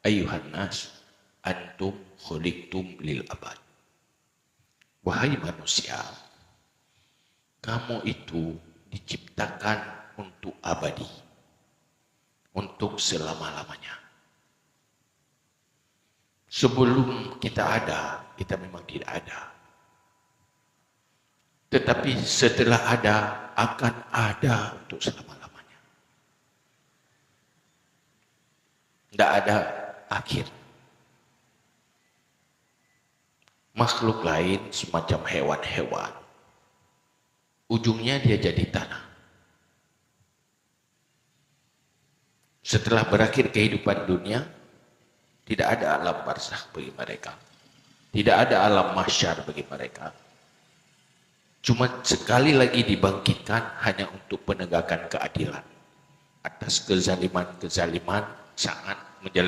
Ayuhan nas, antum khuliqtum lil abad. Wahai manusia, kamu itu diciptakan untuk abadi, untuk selama-lamanya. Sebelum kita ada, kita memang tidak ada. Tetapi setelah ada, akan ada untuk selama-lamanya. Tidak ada akhir. Makhluk lain semacam hewan-hewan, ujungnya dia jadi tanah. Setelah berakhir kehidupan dunia, tidak ada alam barzakh bagi mereka. Tidak ada alam mahsyar bagi mereka. Cuma sekali lagi dibangkitkan hanya untuk penegakan keadilan atas kezaliman-kezaliman saat menjalani